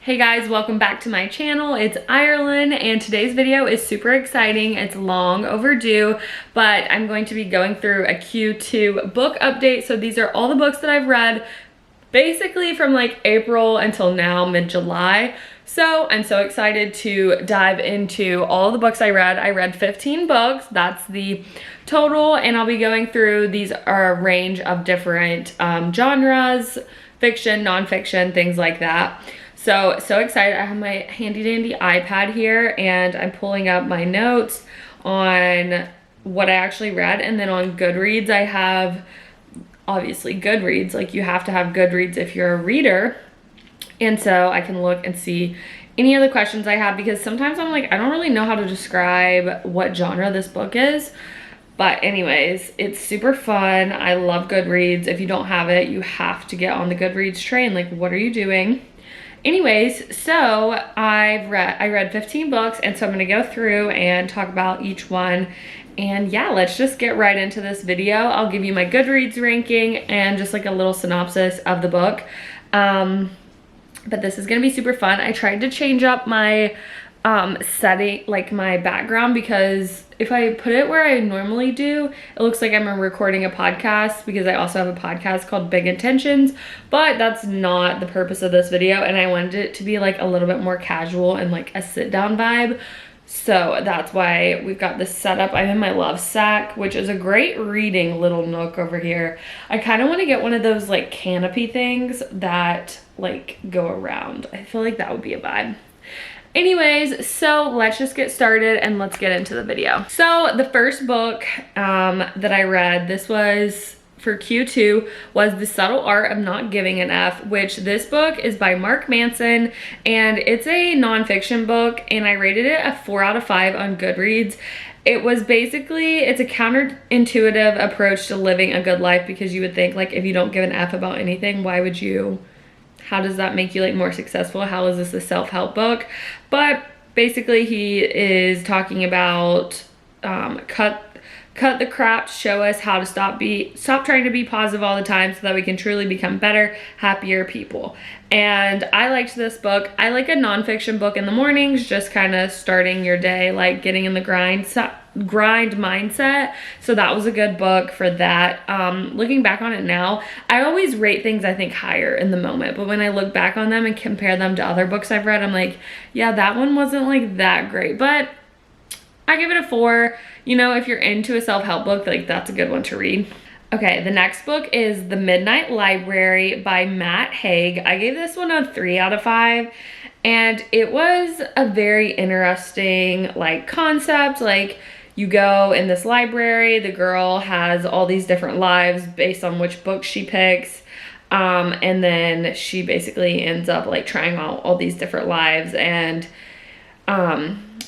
Hey guys, welcome back to my channel. It's Iralyn, and today's video is super exciting. It's long overdue, but I'm going to be going through a Q2 book update. So these are all the books that I've read basically from like April until now, mid-July. So I'm so excited to dive into all the books I read. I read 15 books, that's the total, and I'll be going through, these are a range of different genres, fiction, nonfiction, things like that. So excited. I have my handy dandy iPad here and I'm pulling up my notes on what I actually read. And then on Goodreads, I have obviously Goodreads. Like, you have to have Goodreads if you're a reader. And so I can look and see any of the questions I have, because sometimes I'm like, I don't really know how to describe what genre this book is. But anyways, it's super fun. I love Goodreads. If you don't have it, you have to get on the Goodreads train. Like, what are you doing? Anyways, so I read 15 books, and so I'm going to go through and talk about each one. And yeah, let's just get right into this video. I'll give you my Goodreads ranking and just like a little synopsis of the book. But this is going to be super fun. I tried to change up my setting, like my background, because if I put it where I normally do, it looks like I'm recording a podcast, because I also have a podcast called Big Intentions, but that's not the purpose of this video, and I wanted it to be like a little bit more casual and like a sit down vibe. So that's why we've got this setup. I'm in my love sack, which is a great reading little nook over here. I kind of want to get one of those like canopy things that like go around. I feel like that would be a vibe. Anyways, so let's just get started and let's get into the video. So the first book that I read, this was for Q2, was The Subtle Art of Not Giving an F, which this book is by Mark Manson, and it's a nonfiction book, and I rated it a 4 out of 5 on Goodreads. It was basically, it's a counterintuitive approach to living a good life, because you would think like if you don't give an F about anything, why would you? How does that make you like more successful? How is this a self-help book? But basically he is talking about cut the crap, show us how to stop trying to be positive all the time so that we can truly become better, happier people. And I liked this book. I like a nonfiction book in the mornings, just kind of starting your day, like getting in the grind mindset. So that was a good book for that. Looking back on it now, I always rate things I think higher in the moment, but when I look back on them and compare them to other books I've read, I'm like, yeah, that one wasn't like that great, but I give it a 4. You know, if you're into a self-help book, like that's a good one to read. Okay, the next book is The Midnight Library by Matt Haig. I gave this one a 3 out of 5, and it was a very interesting like concept. Like, you go in this library, the girl has all these different lives based on which book she picks. And then she basically ends up like trying out all these different lives, and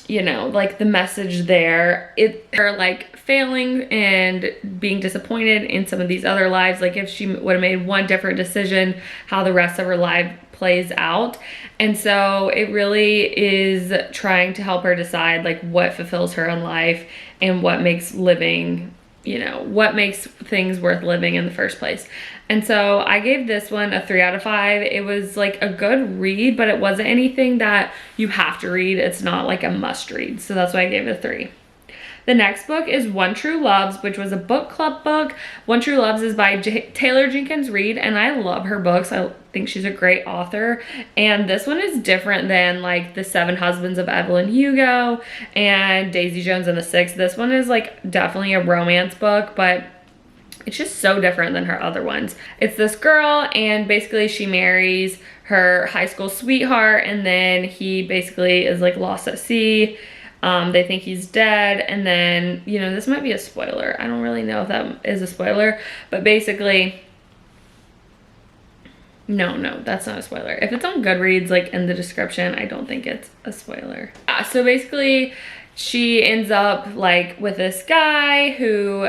you know, like the message there, they're like failing and being disappointed in some of these other lives. Like if she would have made one different decision, how the rest of her life plays out. And so it really is trying to help her decide like what fulfills her in life and what makes living, you know, what makes things worth living in the first place. And so I gave this one a 3 out of 5. It was like a good read, but it wasn't anything that you have to read. It's not like a must read. So that's why I gave it a 3. The next book is One True Loves, which was a book club book. One True Loves is by Taylor Jenkins Reid, and I love her books. I think she's a great author. And this one is different than like The 7 Husbands of Evelyn Hugo and Daisy Jones and the Six. This one is like definitely a romance book, but it's just so different than her other ones. It's this girl, and basically she marries her high school sweetheart, and then he basically is like lost at sea. They think he's dead, and then, you know, this might be a spoiler. I don't really know if that is a spoiler, but basically, no, that's not a spoiler. If it's on Goodreads, like in the description, I don't think it's a spoiler. So basically, she ends up like with this guy who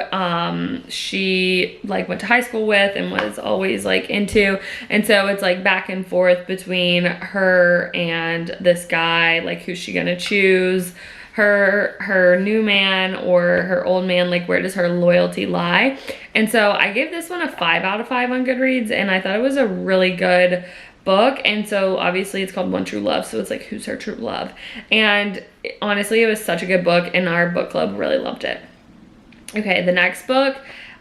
she like went to high school with and was always like into, and so it's like back and forth between her and this guy, like who's she gonna choose, her new man or her old man, like where does her loyalty lie? And so I gave this one a 5 out of 5 on Goodreads, and I thought it was a really good book, and so obviously it's called One True Love, so it's like, who's her true love? And honestly, it was such a good book, and our book club really loved it. Okay, the next book,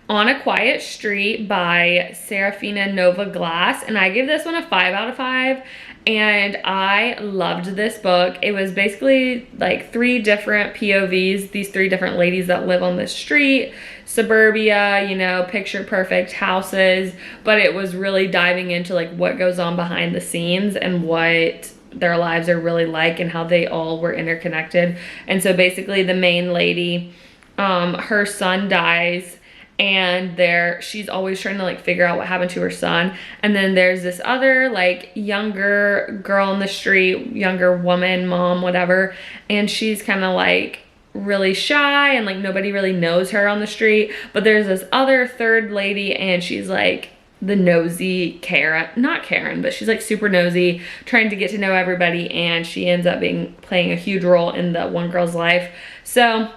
On a Quiet Street by Serafina Nova Glass, and I give this one a 5 out of 5, and I loved this book. It was basically like 3 different POVs, these 3 different ladies that live on the street, suburbia, you know, picture perfect houses, but it was really diving into like what goes on behind the scenes and what their lives are really like and how they all were interconnected. And so basically the main lady, her son dies, and she's always trying to like figure out what happened to her son. And then there's this other like younger girl in the street, younger woman, mom, whatever, and she's kind of like really shy and like nobody really knows her on the street. But there's this other third lady, and she's like the nosy Karen, not Karen, but she's like super nosy, trying to get to know everybody, and she ends up playing a huge role in the one girl's life. So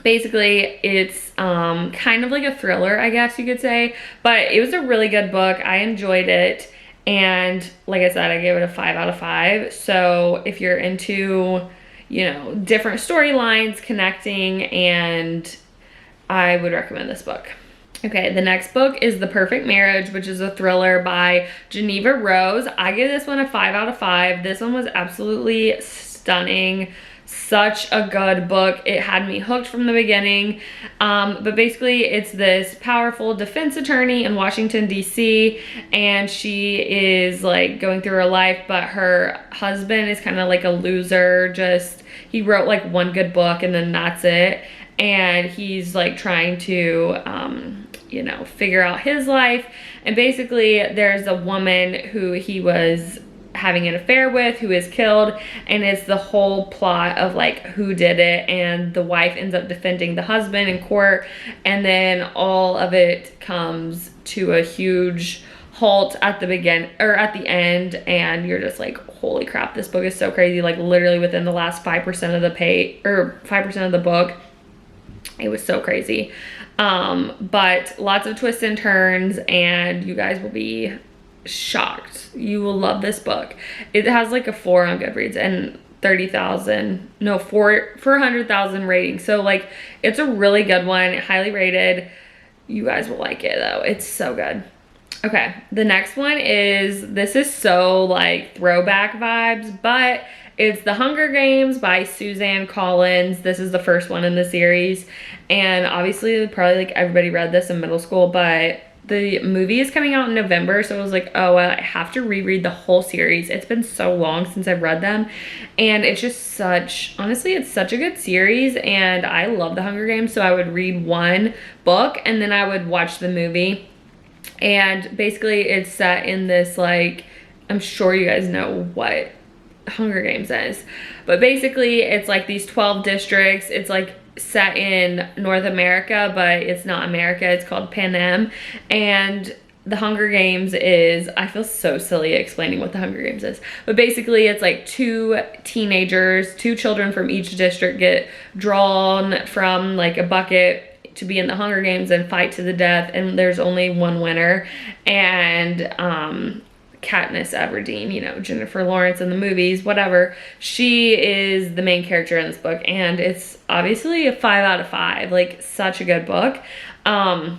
basically it's kind of like a thriller, I guess you could say, but it was a really good book. I enjoyed it, and like I said, I gave it a 5 out of 5. So if you're into, you know, different storylines connecting, and I would recommend this book. Okay, the next book is The Perfect Marriage, which is a thriller by Geneva Rose. I give this one a 5 out of 5. This one was absolutely stunning. Such a good book. It had me hooked from the beginning. But basically it's this powerful defense attorney in Washington, D.C., and she is like going through her life, but her husband is kind of like a loser. He wrote like one good book and then that's it. And he's like trying to, you know, figure out his life. And basically there's a woman who he was having an affair with who is killed, and it's the whole plot of like who did it, and the wife ends up defending the husband in court, and then all of it comes to a huge halt at the end, and you're just like, holy crap, this book is so crazy. Like literally within the last 5% of the 5% of the book, it was so crazy. But lots of twists and turns, and you guys will be shocked. You will love this book. It has like a 4 on Goodreads and 400,000 ratings. So like it's a really good one, highly rated. You guys will like it though. It's so good. Okay, the next one this is so like throwback vibes, but it's The Hunger Games by Suzanne Collins. This is the first one in the series, and obviously probably like everybody read this in middle school, but the movie is coming out in November, so I was like, oh, well, I have to reread the whole series. It's been so long since I've read them, and it's just honestly, it's such a good series, and I love The Hunger Games, so I would read one book, and then I would watch the movie, and basically it's set in this, like, I'm sure you guys know what Hunger Games is, but basically it's like these 12 districts. It's like set in North America, but it's not America. It's called Panem, and the Hunger Games is, I feel so silly explaining what the Hunger Games is, but basically it's like 2 children from each district get drawn from like a bucket to be in the Hunger Games and fight to the death, and there's only one winner. And Katniss Everdeen, you know, Jennifer Lawrence in the movies, whatever, she is the main character in this book, and it's obviously a 5 out of 5, like such a good book. And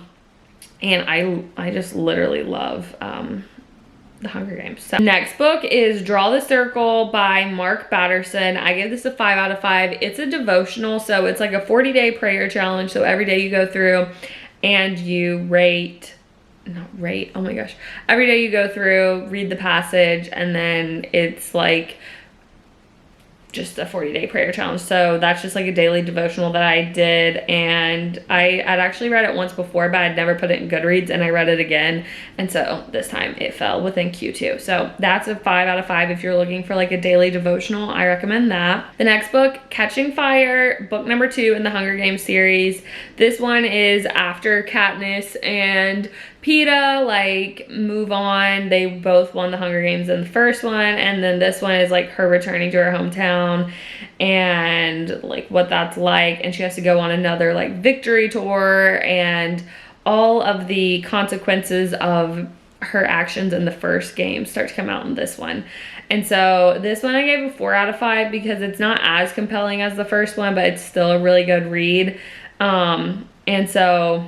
I just literally love The Hunger Games. So next book is Draw the Circle by Mark Batterson. I give this a 5 out of 5. It's a devotional, so it's like a 40-day prayer challenge. So every day you go through and you every day you go through, read the passage, and then it's like just a 40-day prayer challenge. So that's just like a daily devotional that I did, and I'd actually read it once before, but I'd never put it in Goodreads, and I read it again, and so this time it fell within Q2. So that's a 5 out of 5. If you're looking for like a daily devotional, I recommend that. The next book, Catching Fire, book number 2 in the Hunger Games series. This one is after Katniss and Peeta like move on. They both won the Hunger Games in the first one, and then this one is like her returning to her hometown and like what that's like, and she has to go on another like victory tour and all of the consequences of her actions in the first game start to come out in this one. And so this one I gave a 4 out of 5 because it's not as compelling as the first one, but it's still a really good read. And so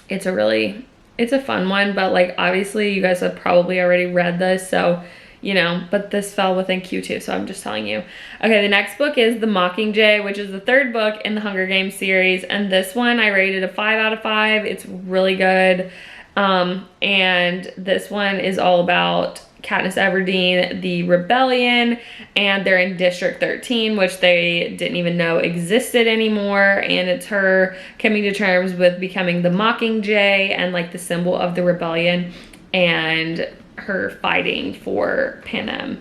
it's a fun one, but like obviously you guys have probably already read this, so you know, but this fell within Q2, so I'm just telling you. Okay, the next book is The Mockingjay, which is the 3rd book in the Hunger Games series, and this one I rated a 5 out of 5. It's really good. And this one is all about Katniss Everdeen, the rebellion, and they're in District 13, which they didn't even know existed anymore, and it's her coming to terms with becoming the Mockingjay and like the symbol of the rebellion, and her fighting for Panem,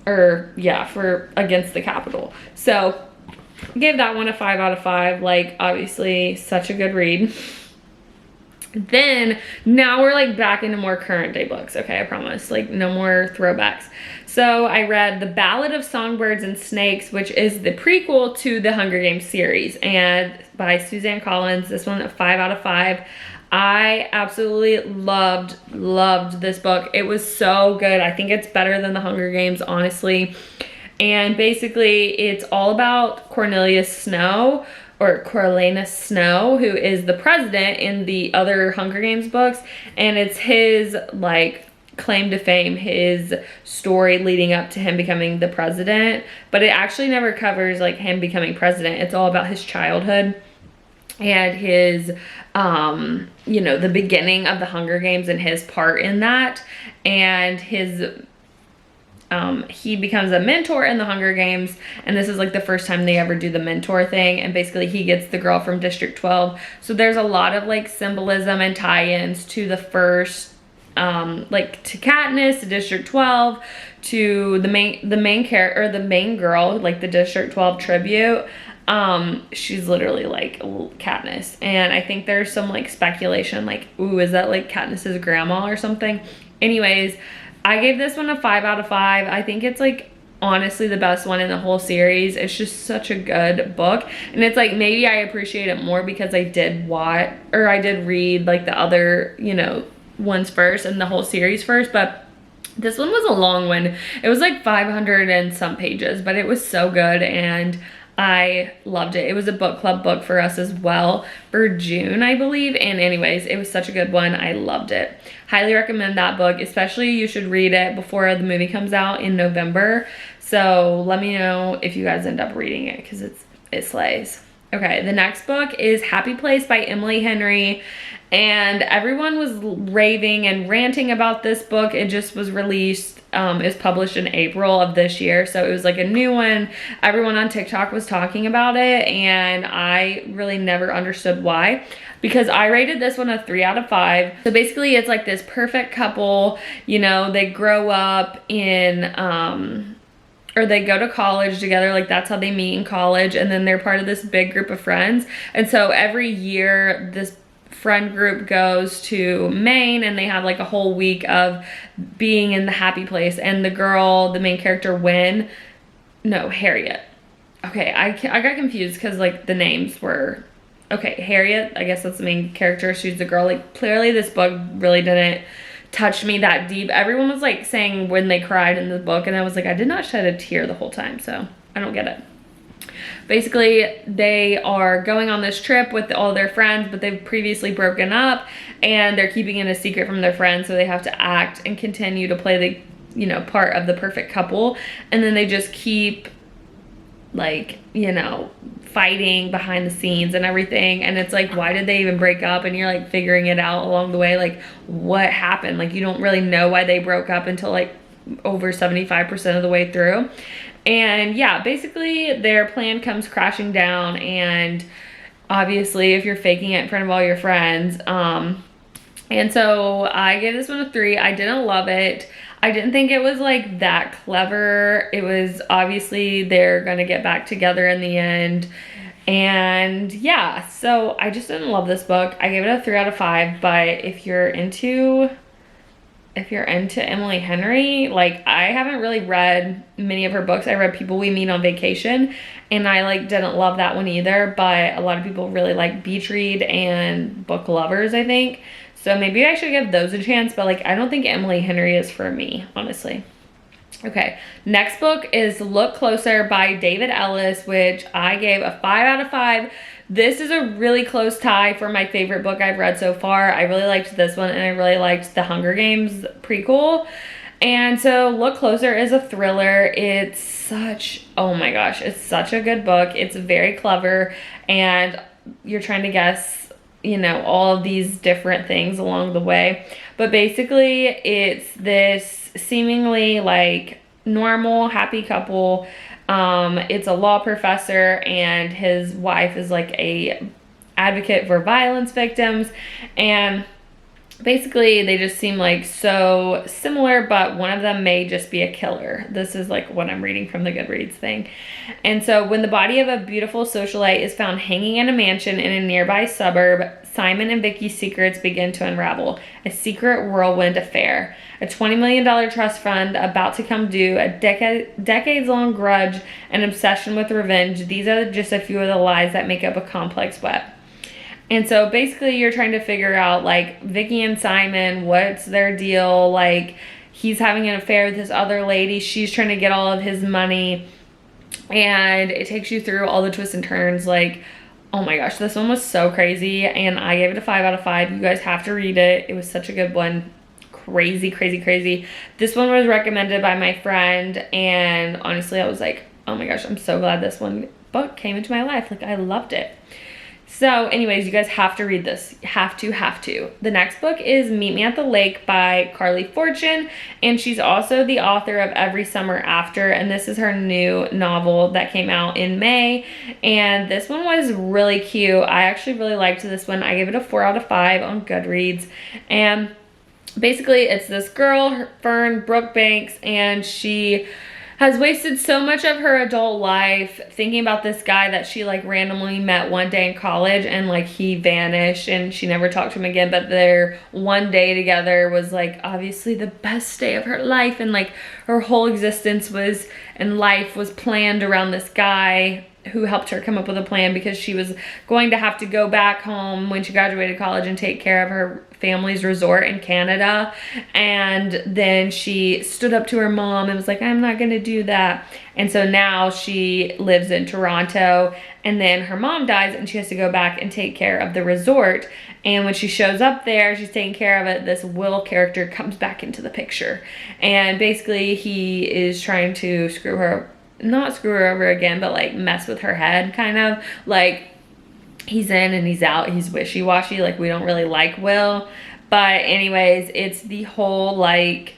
or yeah, for against the Capitol. So I gave that one a 5 out of 5. Like obviously such a good read. Then now we're like back into more current day books. Okay, I promise, like no more throwbacks. So I read The Ballad of Songbirds and Snakes, which is the prequel to the Hunger Games series, and by Suzanne Collins. This one a 5 out of 5. I absolutely loved this book. It was so good. I think it's better than the Hunger Games, honestly. And basically it's all about Cornelius Snow, or Coriolanus Snow, who is the president in the other Hunger Games books, and it's his like claim to fame, his story leading up to him becoming the president, but it actually never covers like him becoming president. It's all about his childhood and his you know, the beginning of the Hunger Games and his part in that, and his he becomes a mentor in the Hunger Games, and this is like the first time they ever do the mentor thing, and basically he gets the girl from District 12. So there's a lot of like symbolism and tie-ins to the first like to Katniss, to District 12, to the main character, or the main girl, like the District 12 tribute. She's literally like Katniss, and I think there's some like speculation like, ooh, is that like Katniss's grandma or something? Anyways, I gave this one a 5 out of 5. I think it's like honestly the best one in the whole series. It's just such a good book, and it's like maybe I appreciate it more because I did read like the other, you know, ones first and the whole series first, but this one was a long one. It was like 500 and some pages, but it was so good and I loved it. It was a book club book for us as well for June, I believe. And anyways, it was such a good one. I loved it. Highly recommend that book, especially you should read it before the movie comes out in November. So let me know if you guys end up reading it because it slays. Okay, the next book is Happy Place by Emily Henry. And everyone was raving and ranting about this book. It just was released, it was published in April of this year, so it was like a new one. Everyone on TikTok was talking about it, and I really never understood why, because I rated this one a 3 out of 5. So basically it's like this perfect couple, you know, they grow up in or they go to college together, like that's how they meet in college, and then they're part of this big group of friends. And so every year this friend group goes to Maine, and they have like a whole week of being in the happy place. And the girl, the main character, Harriet. Okay, I got confused because like the names were, okay, Harriet, I guess that's the main character. She's the girl. Like clearly this book really didn't touch me that deep. Everyone was like saying when they cried in the book, and I was like, I did not shed a tear the whole time, so I don't get it. Basically, they are going on this trip with all their friends, but they've previously broken up, and they're keeping it a secret from their friends, so they have to act and continue to play the, you know, part of the perfect couple. And then they just keep, like, you know, fighting behind the scenes and everything. And it's like, why did they even break up? And you're like figuring it out along the way, like what happened? Like you don't really know why they broke up until like over 75% of the way through. And yeah, basically their plan comes crashing down, and obviously if you're faking it in front of all your friends, and so I gave this one a 3. I didn't love it. I didn't think it was like that clever. It was obviously they're gonna get back together in the end, and yeah, so I just didn't love this book. I gave it a 3 out of 5. But if you're into Emily Henry, like I haven't really read many of her books. I read People We Meet on Vacation, and I like didn't love that one either, but a lot of people really like Beach Read and Book Lovers, I think. So maybe I should give those a chance, but like I don't think Emily Henry is for me, honestly. Okay, next book is Look Closer by David Ellis, which I gave a 5 out of 5. This is a really close tie for my favorite book I've read so far. I really liked this one, and I really liked the Hunger Games prequel. And so Look Closer is a thriller. It's such, oh my gosh, it's such a good book. It's very clever, and you're trying to guess, you know, all of these different things along the way. But basically, it's this seemingly like normal, happy couple. It's a law professor, and his wife is like a advocate for violence victims, and basically they just seem like so similar, but one of them may just be a killer. This is like what I'm reading from the Goodreads thing. And so when the body of a beautiful socialite is found hanging in a mansion in a nearby suburb, Simon and Vicky's secrets begin to unravel. A secret whirlwind affair. A $20 million trust fund about to come due, a decades-long grudge, an obsession with revenge. These are just a few of the lies that make up a complex web. And so basically you're trying to figure out like Vicky and Simon, what's their deal? Like he's having an affair with this other lady. She's trying to get all of his money. And it takes you through all the twists and turns. Like, oh my gosh, this one was so crazy. And I gave it a 5 out of 5. You guys have to read it. It was such a good one. Crazy, crazy, crazy. This one was recommended by my friend. And honestly, I was like, oh my gosh, I'm so glad this book came into my life. Like I loved it. So anyways, you guys have to read this. Have to. The next book is Meet Me at the Lake by Carly Fortune, and she's also the author of Every Summer After, and this is her new novel that came out in May, and this one was really cute. I actually really liked this one. I gave it a 4 out of 5 on Goodreads, and basically it's this girl, Fern Brookbanks, and she has wasted so much of her adult life thinking about this guy that she like randomly met one day in college, and like he vanished and she never talked to him again, but their one day together was like obviously the best day of her life, and like her whole existence and life was planned around this guy who helped her come up with a plan, because she was going to have to go back home when she graduated college and take care of her family's resort in Canada. And then she stood up to her mom and was like, I'm not gonna do that. And so now she lives in Toronto, and then her mom dies and she has to go back and take care of the resort. And when she shows up there, she's taking care of it, this Will character comes back into the picture, and basically he is trying to not screw her over again, but like mess with her head, kind of. Like he's in and he's out, he's wishy-washy, like we don't really like Will. But anyways, it's the whole like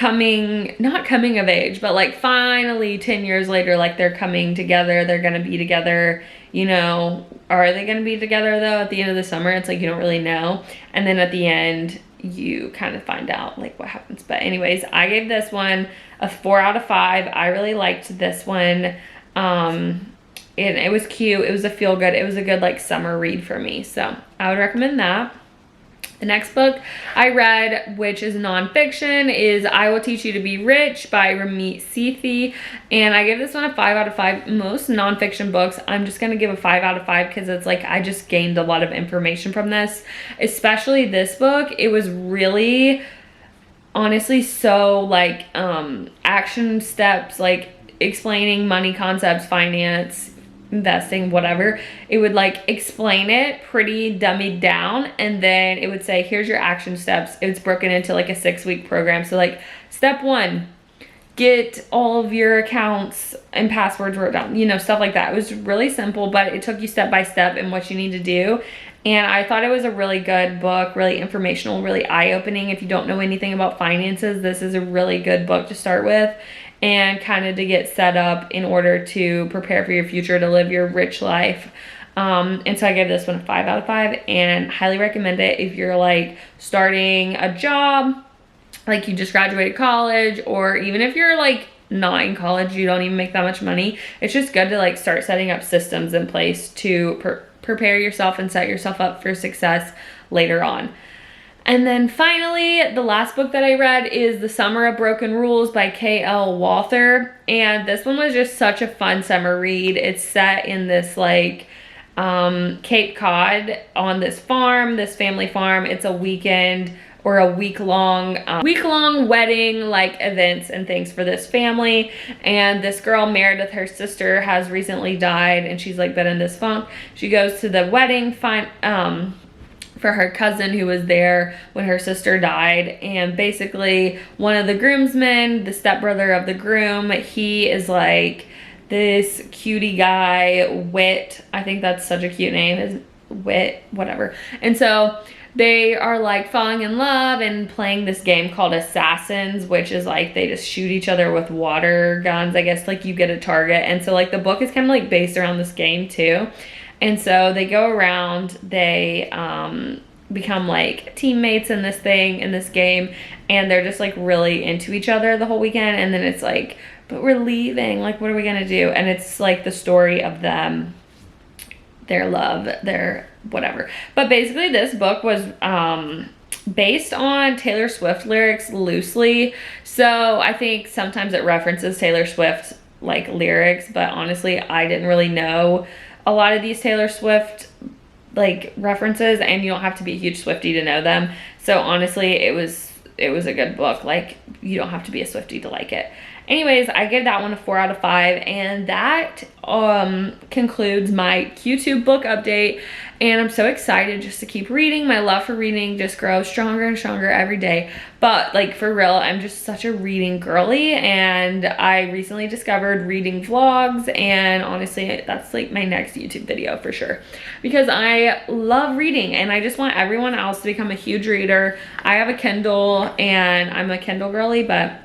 not coming of age, but like finally 10 years later, like they're coming together, they're gonna be together, you know. Are they gonna be together though at the end of the summer? It's like you don't really know, and then at the end you kind of find out like what happens. But anyways, I gave this one a 4 out of 5. I really liked this one. And it was cute. It was a feel good. It was a good like summer read for me. So I would recommend that. The next book I read, which is nonfiction, is I Will Teach You to Be Rich by Ramit Sethi. And I give this one a 5 out of 5. Most nonfiction books, I'm just going to give a 5 out of 5 because it's like I just gained a lot of information from this. Especially this book. It was really, honestly, so like action steps, like explaining money concepts, finance, investing, whatever. It would like explain it pretty dummied down, and then it would say here's your action steps. It's broken into like a 6-week program. So like step 1, get all of your accounts and passwords wrote down, you know, stuff like that. It was really simple, but it took you step by step in what you need to do. And I thought it was a really good book, really informational, really eye-opening. If you don't know anything about finances, this is a really good book to start with, and kind of to get set up in order to prepare for your future, to live your rich life. And so I gave this one a 5 out of 5, and highly recommend it if you're like starting a job, like you just graduated college, or even if you're like not in college, you don't even make that much money. It's just good to like start setting up systems in place to prepare yourself and set yourself up for success later on. And then finally, the last book that I read is The Summer of Broken Rules by K.L. Walther. And this one was just such a fun summer read. It's set in this like Cape Cod on this farm, this family farm. It's a weekend or a week-long wedding like events and things for this family. And this girl Meredith, her sister, has recently died, and she's like been in this funk. She goes to the wedding for her cousin who was there when her sister died. And basically one of the groomsmen, the stepbrother of the groom, he is like this cutie guy, Wit. I think that's such a cute name, is Wit, whatever. And so they are like falling in love and playing this game called Assassins, which is like they just shoot each other with water guns. I guess like you get a target. And so like the book is kind of like based around this game too. And so they go around, they become like teammates in this game, and they're just like really into each other the whole weekend. And then it's like, but we're leaving, like what are we gonna do? And it's like the story of them, their love, their whatever. But basically this book was based on Taylor Swift lyrics loosely. So I think sometimes it references Taylor Swift like lyrics, but honestly I didn't really know a lot of these Taylor Swift like references, and you don't have to be a huge Swiftie to know them. So honestly, it was a good book. Like you don't have to be a Swiftie to like it. Anyways, I give that one a 4 out of 5, and that concludes my Q2 book update. And I'm so excited just to keep reading. My love for reading just grows stronger and stronger every day. But like for real, I'm just such a reading girly, and I recently discovered reading vlogs, and honestly that's like my next YouTube video for sure, because I love reading and I just want everyone else to become a huge reader. I have a Kindle and I'm a Kindle girly, but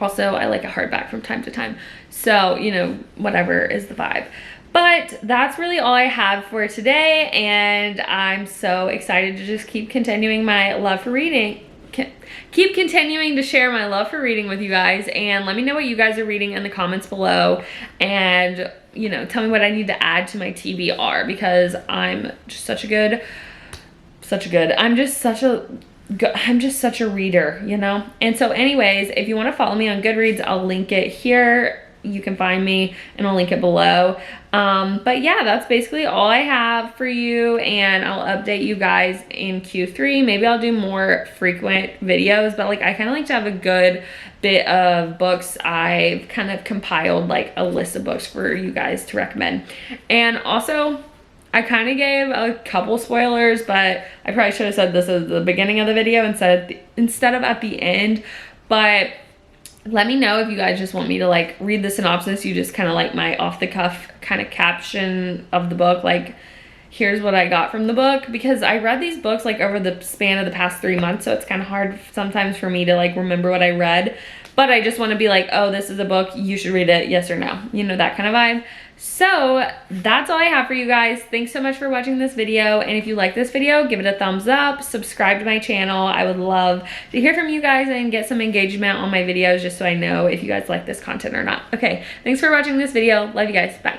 also I like a hardback from time to time. So, you know, whatever is the vibe. But that's really all I have for today, and I'm so excited to just keep continuing my love for reading. Keep continuing to share my love for reading with you guys, and let me know what you guys are reading in the comments below, and you know, tell me what I need to add to my TBR, because I'm just I'm just such a reader, you know? And so anyways, if you want to follow me on Goodreads, I'll link it here. You can find me and I'll link it below. But yeah, that's basically all I have for you, and I'll update you guys in Q3. Maybe I'll do more frequent videos, but like I kind of like to have a good bit of books. I've kind of compiled like a list of books for you guys to recommend. And also, I kind of gave a couple spoilers, but I probably should have said this at the beginning of the video instead of at the end. But let me know if you guys just want me to like read the synopsis. You just kind of like my off the cuff kind of caption of the book, like here's what I got from the book, because I read these books like over the span of the past 3 months, so it's kind of hard sometimes for me to like remember what I read. But I just want to be like, oh, this is a book, you should read it, yes or no, you know, that kind of vibe. So that's all I have for you guys. Thanks so much for watching this video, and if you like this video, give it a thumbs up, subscribe to my channel. I would love to hear from you guys and get some engagement on my videos, just so I know if you guys like this content or not. Okay, thanks for watching this video. Love you guys. Bye.